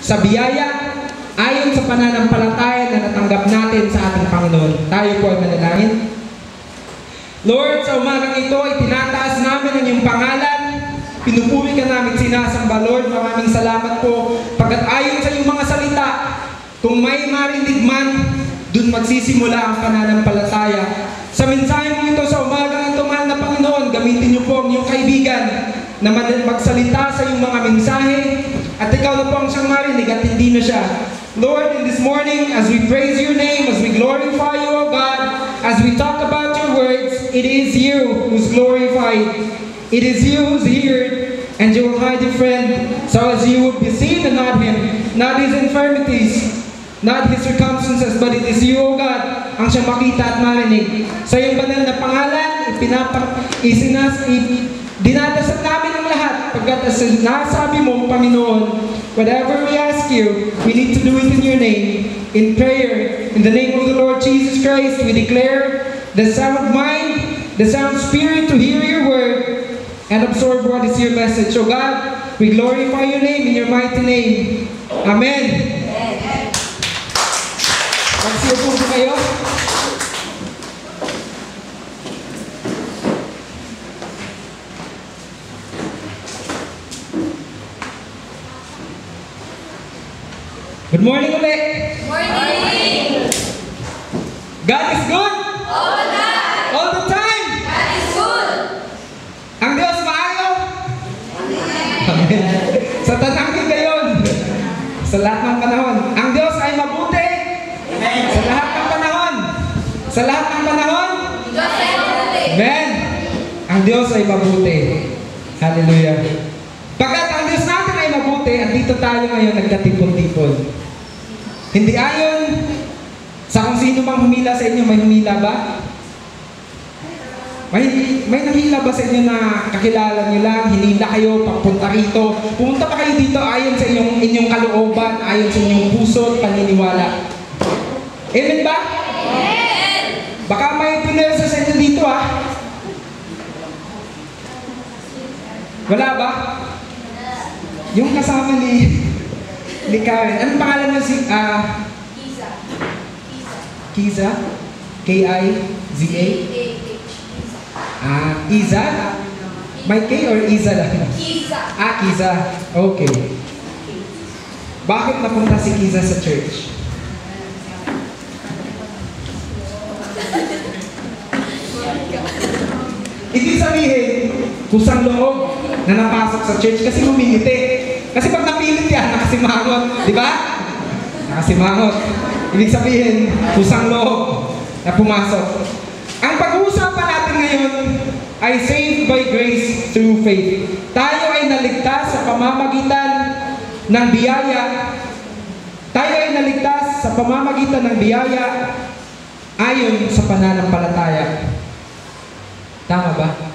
sa biyaya ayon sa pananampalataya na natanggap natin sa ating Panginoon. Tayo po ay manalangin. Lord, sa umagang ito ay tinataas namin ang iyong pangalan. Pinupuri ka namin, sinasamba, Lord. Maraming salamat po. Pagkat ayon sa iyong mga salita, kung may marinig man, dun magsisimula ang pananampalataya. Sa mensahe mo ito sa umagang ito, mahal na Panginoon, gamitin niyo po ang iyong kaibigan na magsalita sa iyong mga mensahe at ikaw na po ang siyang marinig at hindi na siya. Lord, in this morning, as we praise your name, as we glorify you, O God, as we talk about your words, it is you who's glorified. It is you who's here, and you will hide your friend, so as you would be seen and not him, not his infirmities, not his circumstances, but it is you, O God, ang siyang makita at marinig. Sa iyong banal na pangalan, dinadasal namin ang lahat, pagkat as nasabi mo, Panginoon, whatever we ask you, we need to do it in your name, in prayer, in the name of the Lord Jesus Christ. We declare the sound mind, the sound spirit to hear your word, and absorb what is your message. So God, we glorify your name in your mighty name. Amen. Magsiupo po kayo. Good morning ulit. Morning! God is good. All the time! All the time. God is good! Ang Diyos maayo. Amen. Sa tanang gayon, sa lahat ng panahon, ang Diyos ay mabuti. Amen! Sa lahat ng panahon. Sa lahat ng panahon. Diyos ay mabuti! Amen. Ang Diyos ay mabuti. Hallelujah. Pagkat ang Diyos natin ay mabuti, at dito tayo ngayon nagkatipon-tipon. Hindi ayon sa kung sino mang humila sa inyo. May humila ba? May nahila ba sa inyo na kakilala nyo lang, hinila kayo, papunta rito? Pumunta pa kayo dito ayon sa inyong kalooban, ayon sa inyong puso at paniniwala. Amen ba? Amen! Baka may pinelsa sa inyo dito Wala ba? Yung kasama ni Karen. Anong pangalan mo si... Kiza? K-I-Z-A? Iza? May K or Iza lang? Kiza! Kiza. Okay. Bakit napunta si Kiza sa church? Ibig sabihin, kusang loob na napasok sa church kasi humiliti. Kasi pag napilit yan, nakasimangot. Di ba? Nakasimangot. Ibig sabihin, kusang loob na pumasok. Ang pag-uusapan natin ngayon ay saved by grace through faith. Tayo ay naligtas sa pamamagitan ng biyaya. Tayo ay naligtas sa pamamagitan ng biyaya ayon sa pananampalataya. Tama ba?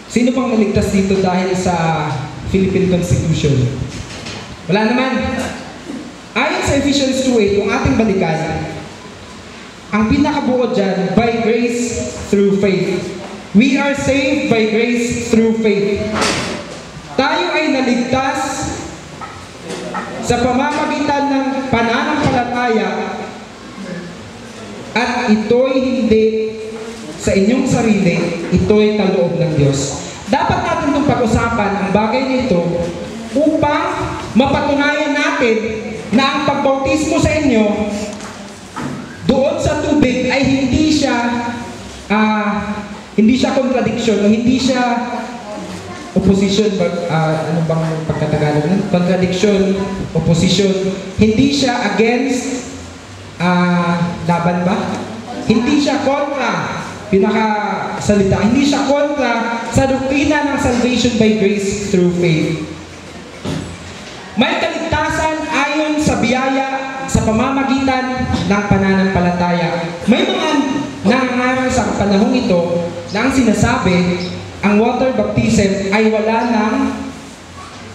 Sino pang naligtas dito dahil sa Philippine Constitution? Wala naman. Ayon sa Ephesians 2:8, kung ating balikan, ang pinakabuo dyan, by grace through faith. We are saved by grace through faith. Tayo ay naligtas sa pamamagitan ng pananampalataya at ito'y hindi sa inyong sarili, ito'y kaloob ng Diyos. Dapat natin itong pag-usapan ang bagay nito upang mapatunayan natin na ang pagbautismo sa inyo doon sa tubig ay hindi siya contradiction o hindi siya opposition, ano bang pagkatagalog nun? Contradiction, opposition. Hindi siya against laban ba? Hindi siya kontra, pinakasalita, hindi siya kontra sa doktrina ng salvation by grace through faith. May kaligtasan ayon sa biyaya sa pamamagitan ng pananampalataya. May mga nangangaral sa panahong ito na ang sinasabi, ang water baptism ay wala ng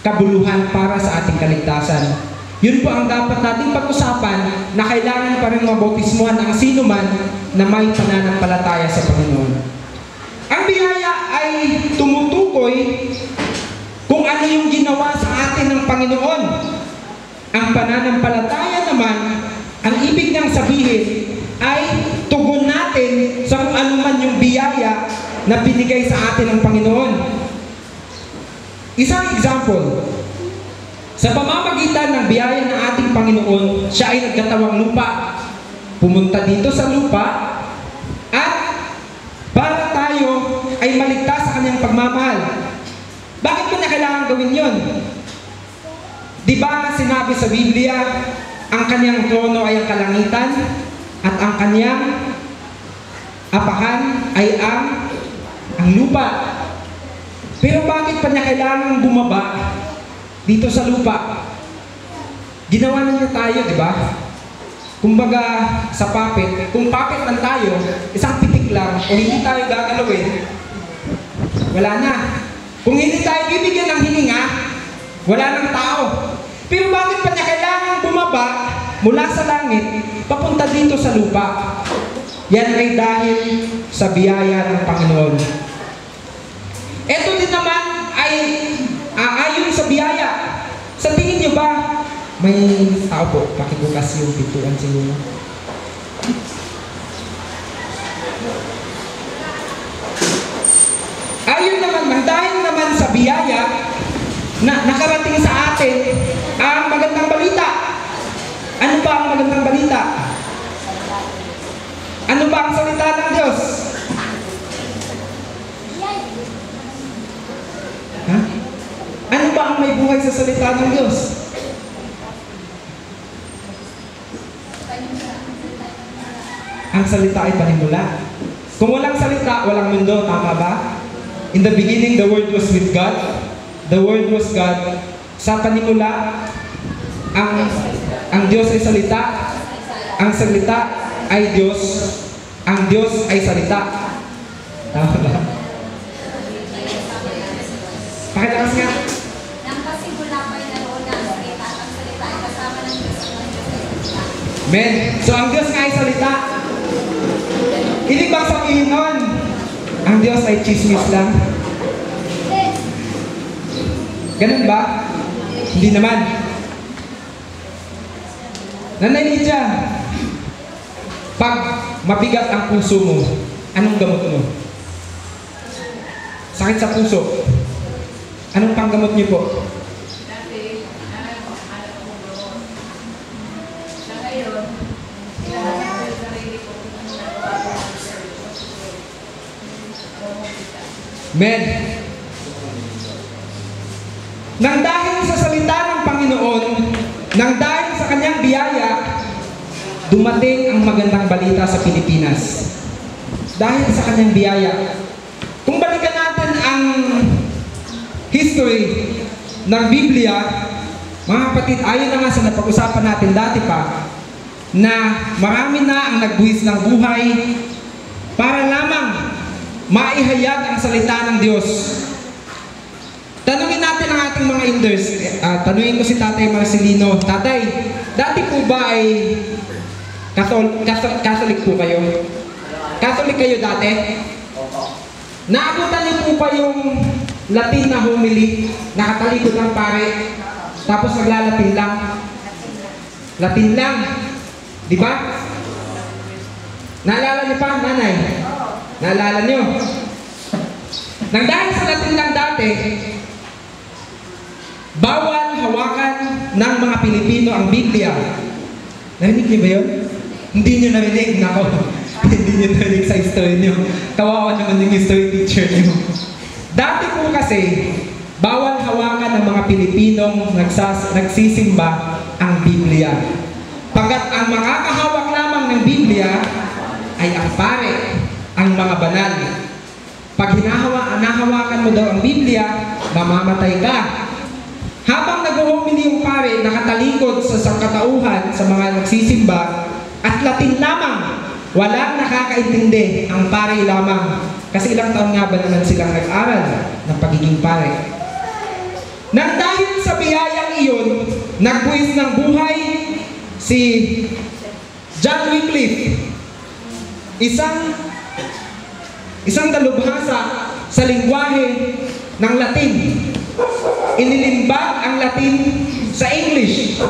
kabuluhan para sa ating kaligtasan. Yun po ang dapat nating pag-usapan, na kailangan pa rin mabautismuhan ang sino man na may pananampalataya sa Panginoon. Ang biyaya ay tumutukoy kung ano yung ginawa sa atin ng Panginoon. Ang pananampalataya naman, ang ibig niyang sabihin ay tugon natin sa kung ano man yung biyaya na binigay sa atin ng Panginoon. Isang example, sa pamamagitan ng biyaya ng ating Panginoon, siya ay nagkatawang lupa. Pumunta dito sa lupa at para tayo ay maligtas sa kanyang pagmamahal. Bakit ba niya kailangan gawin yun? Di ba sinabi sa Biblia, ang kanyang trono ay ang kalangitan at ang kanyang apakan ay ang lupa. Pero bakit pa niya kailangan bumaba dito sa lupa? Ginawa na niya tayo, di ba? Kumbaga sa puppet, kung puppet lang tayo, isang pitik lang, o hindi tayo gagalawin, wala na. Kung hindi tayo bibigyan ng hininga, wala ng tao. Pero bakit pa niya kailangan bumaba mula sa langit, papunta dito sa lupa? Yan ay dahil sa biyaya ng Panginoon. Ito din naman ay ayon sa biyaya. Sa tingin niyo ba, may tao po, pakibukas yung pintuan siguro. Ayon naman, dahil naman sa biyaya na nakarating sa atin ang magandang balita. Ano ba ang magandang balita? Ano ba ang salita ng Diyos? Ha? Ano ba ang may buhay sa salita ng Diyos? Ang salita ay panimula. Kung walang salita, walang mundo. Tama ba? In the beginning, the Word was with God. The Word was God. Sa panimula, ang Diyos ay salita. Ang salita ay Diyos. Ang Diyos ay salita. Tama ba? Pakilakas nga. Nang pasimula pa yung naroon ng salita at ang salita ay kasama ng Diyos at ang Diyos ay salita. Amen. So ang Diyos nga ay salita. Ibig bang sabihin nun, ang Diyos ay chismis lang? Ganun ba? Hindi naman. Nanay Lydia, pag mabigat ang puso mo, anong gamot mo? Sakit sa puso. Anong panggamot niyo po? Amen. Nang dahil sa salita ng Panginoon, nang dahil sa kanyang biyaya, dumating ang magandang balita sa Pilipinas. Dahil sa kanyang biyaya. Kung balikan natin ang history ng Biblia, mga kapatid, ayon na nga sa napag-usapan natin dati pa, na marami na ang nagbuhis ng buhay para lamang maihayag ang salita ng Diyos. Tanungin natin ang ating mga elders. Tanungin ko si Tatay Marcelino. Tatay, dati po ba ay Catholic po kayo? Catholic kayo dati? Naabutan niyo po pa yung Latin na homily, nakatalikod ng pare, tapos naglalatin lang? Latin lang. Di ba? Naalala niyo pa, nanay? Naalala niyo? Nang dahil sa Latin lang dati, bawal hawakan ng mga Pilipino ang Biblia. Narinig niyo ba yun? Hindi niyo narinig. Nako, hindi niyo narinig sa history niyo. Kawawa naman yung history teacher niyo. Dati po kasi, bawal hawakan ng mga Pilipinong nagsisimba ang Biblia. Pagkat ang makakahawak lamang ng Biblia ay ang pare, ang mga banal. Pag nahawakan mo daw ang Biblia, mamamatay ka. Habang nag-homily yung pare, nakatalikod sa sangkatauhan sa mga nagsisimba, at Latin lamang, walang nakakaintindi, ang pare lamang. Kasi ilang taon nga ba naman silang nag-aral ng pagiging pare. Nang dahil sa biyayang iyon, nagbuhis ng buhay si John Wycliffe, isang dalubhasa sa lingwahe ng Latin. Inilimbag ang Latin sa English.